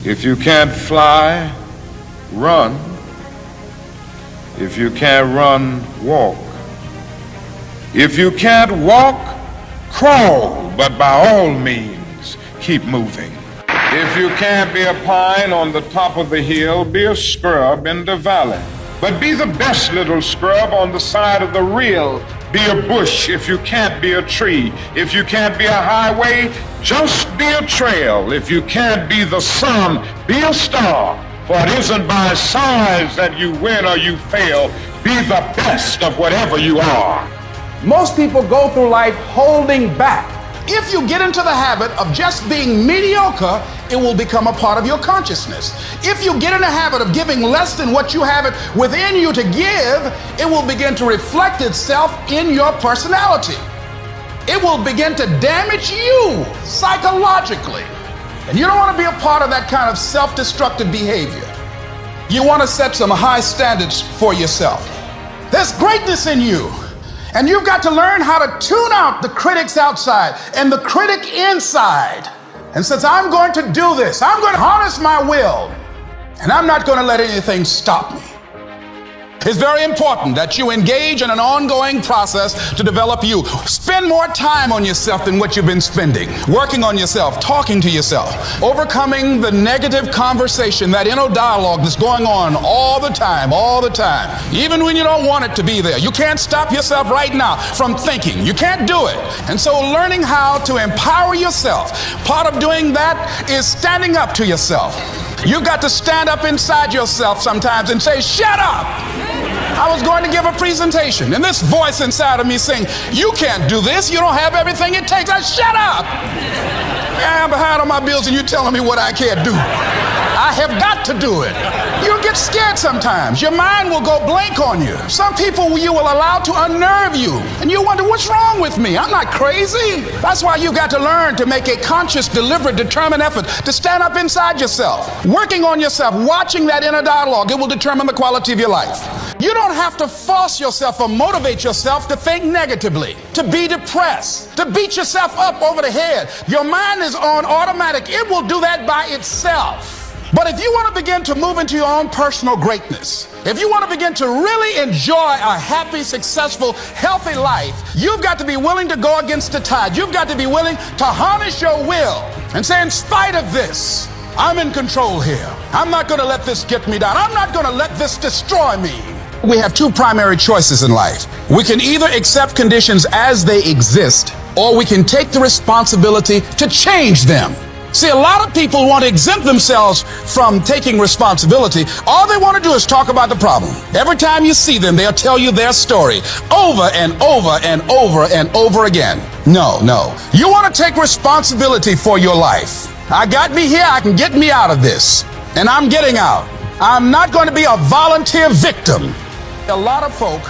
If you can't fly, run. If you can't run, walk. If you can't walk, crawl, but by all means, keep moving. If you can't be a pine on the top of the hill, be a scrub in the valley. But be the best little scrub on the side of the rill. Be a bush if you can't be a tree. If you can't be a highway, just be a trail. If you can't be the sun, be a star. For it isn't by size that you win or you fail. Be the best of whatever you are. Most people go through life holding back. If you get into the habit of just being mediocre, it will become a part of your consciousness. If you get in the habit of giving less than what you have it within you to give, it will begin to reflect itself in your personality. It will begin to damage you psychologically. And you don't want to be a part of that kind of self-destructive behavior. You want to set some high standards for yourself. There's greatness in you. And you've got to learn how to tune out the critics outside and the critic inside. And since I'm going to do this, I'm going to harness my will, and I'm not going to let anything stop me. It's very important that you engage in an ongoing process to develop you. Spend more time on yourself than what you've been spending. Working on yourself, talking to yourself, overcoming the negative conversation, that inner dialogue that's going on all the time, even when you don't want it to be there. You can't stop yourself right now from thinking. You can't do it. And so learning how to empower yourself, part of doing that is standing up to yourself. You've got to stand up inside yourself sometimes and say, shut up. I was going to give a presentation, and this voice inside of me saying, you can't do this. You don't have everything it takes. Shut up. I'm behind on my bills, and you're telling me what I can't do. I have got to do it. You'll get scared sometimes. Your mind will go blank on you. Some people you will allow to unnerve you, and you wonder, what's wrong with me? I'm not crazy. That's why you've got to learn to make a conscious, deliberate, determined effort to stand up inside yourself. Working on yourself, watching that inner dialogue, it will determine the quality of your life. You don't have to force yourself or motivate yourself to think negatively, to be depressed, to beat yourself up over the head. Your mind is on automatic. It will do that by itself. But if you want to begin to move into your own personal greatness, if you want to begin to really enjoy a happy, successful, healthy life, you've got to be willing to go against the tide. You've got to be willing to harness your will and say, in spite of this, I'm in control here. I'm not going to let this get me down. I'm not going to let this destroy me. We have two primary choices in life. We can either accept conditions as they exist, or we can take the responsibility to change them. See, a lot of people want to exempt themselves from taking responsibility. All they want to do is talk about the problem. Every time you see them, they'll tell you their story over and over and over and over again. No. You want to take responsibility for your life. I got me here, I can get me out of this. And I'm getting out. I'm not going to be a volunteer victim. A lot of folk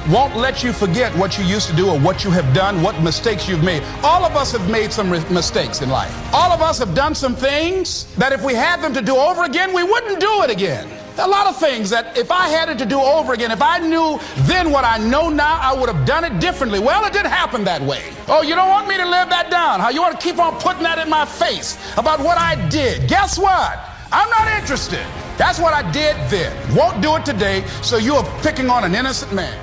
won't let you forget what you used to do or what you have done, what mistakes you've made. All of us have made some mistakes in life. All of us have done some things that if we had them to do over again, we wouldn't do it again. There are a lot of things that if I had it to do over again, if I knew then what I know now, I would have done it differently. Well, it didn't happen that way. Oh, you don't want me to live that down, huh? You want to keep on putting that in my face about what I did. Guess what? I'm not interested. That's what I did then. Won't do it today, so you are picking on an innocent man.